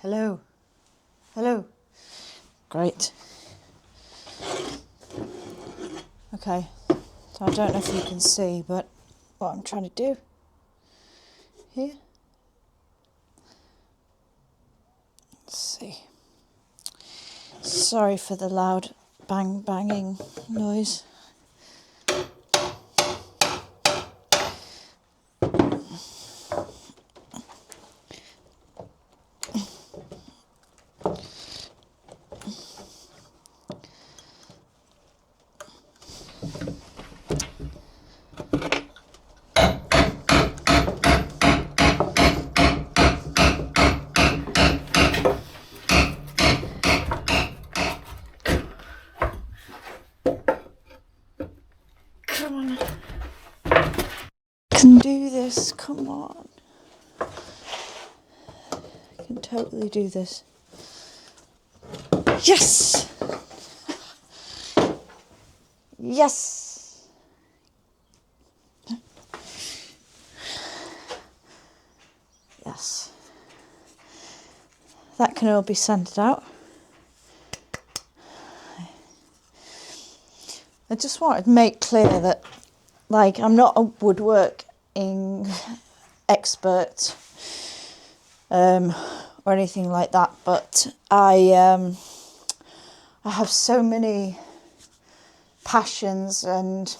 Hello. Hello. Great. Okay, so I don't know if you can see, but what I'm trying to do here. Let's see. Sorry for the loud banging noise. Come on. I can do this, come on. I can totally do this. Yes! Yes! Yes. That can all be sanded out. I just wanted to make clear that, like, I'm not a woodworking expert or anything like that, but I have so many passions and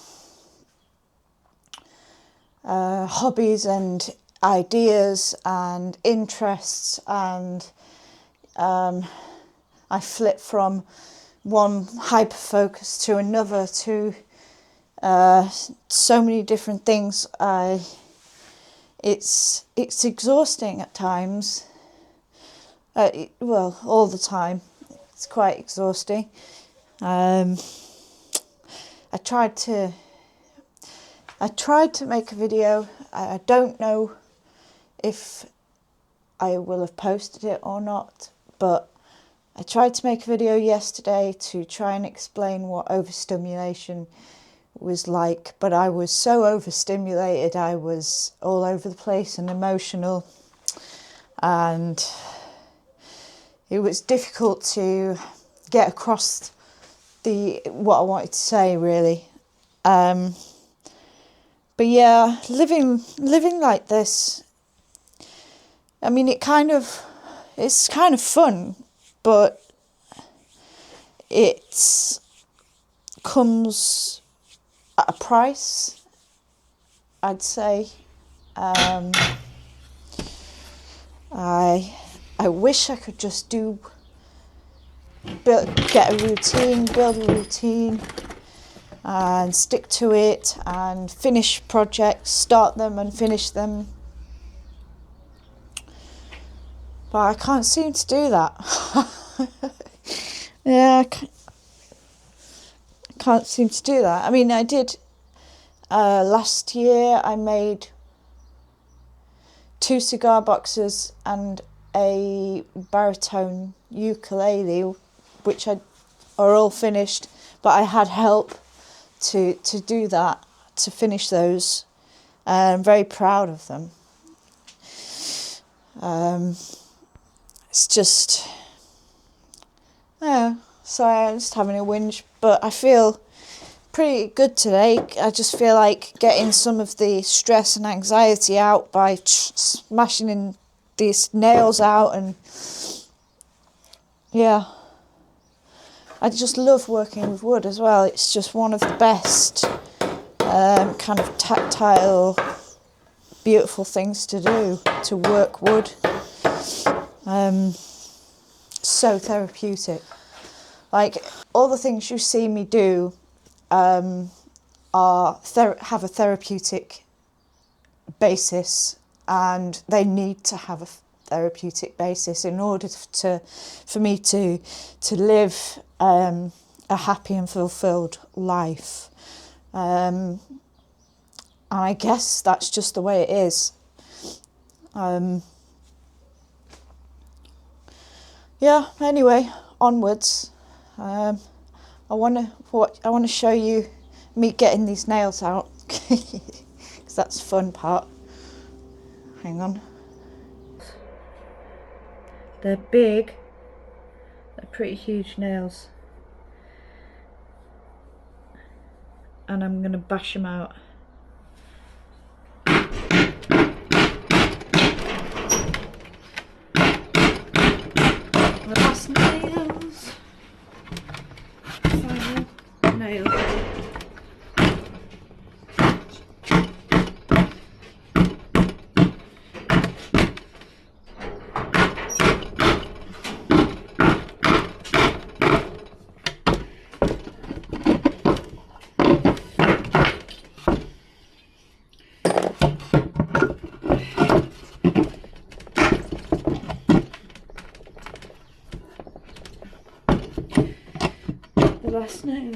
hobbies and ideas and interests, and I flip from one hyper focus to another to so many different things. It's exhausting at times. Well, all the time. It's quite exhausting. I tried to make a video. I don't know if I will have posted it or not, but I tried to make a video yesterday to try and explain what overstimulation was like, but I was so overstimulated, I was all over the place and emotional, and it was difficult to get across what I wanted to say, really. But yeah, living like this, I mean, it's kind of fun, but it comes at a price, I'd say. I wish I could just build a routine and stick to it and finish projects, start them and finish them. But I can't seem to do that. Yeah, I can't seem to do that. I mean, I did last year. I made 2 cigar boxes and a baritone ukulele, which are all finished, but I had help to do that, to finish those. I'm very proud of them. It's just, sorry, I'm just having a whinge, but I feel pretty good today. I just feel like getting some of the stress and anxiety out by smashing these nails out, and yeah, I just love working with wood as well. It's just one of the best kind of tactile, beautiful things to do, to work wood. So therapeutic. Like, all the things you see me do have a therapeutic basis, and they need to have a therapeutic basis in order for me to live a happy and fulfilled life. And I guess that's just the way it is. Yeah, anyway, onwards. I want to show you me getting these nails out, because that's the fun part. Hang on. They're big, they're pretty huge nails. And I'm going to bash them out. The last nails. Final nail. The last nail.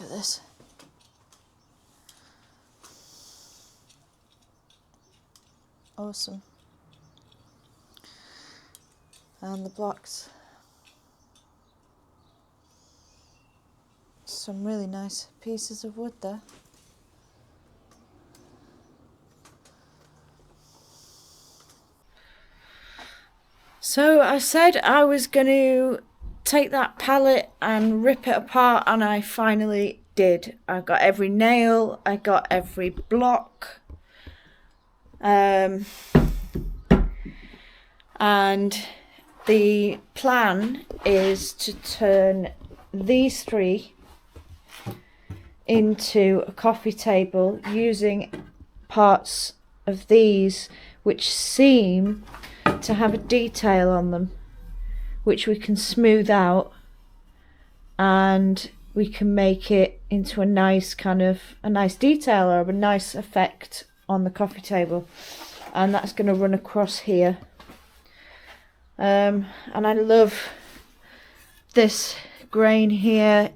Look at this. Awesome. And the blocks. Some really nice pieces of wood there. So I said I was going to take that pallet and rip it apart, and I finally did. I got every nail, I got every block, and the plan is to turn these three into a coffee table using parts of these which seem to have a detail on them, which we can smooth out, and we can make it into a nice kind of a nice detail or a nice effect on the coffee table. And that's going to run across here. And I love this grain here.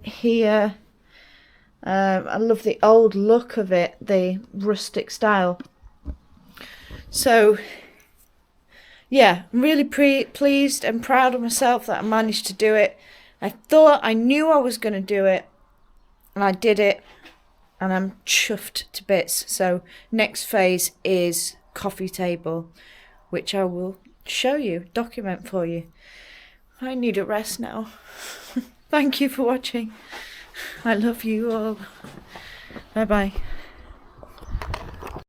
I love the old look of it, the rustic style. So yeah, I'm really pleased and proud of myself that I managed to do it. I knew I was going to do it, and I did it, and I'm chuffed to bits. So next phase is coffee table, which I will show you, document for you. I need a rest now. Thank you for watching. I love you all. Bye bye.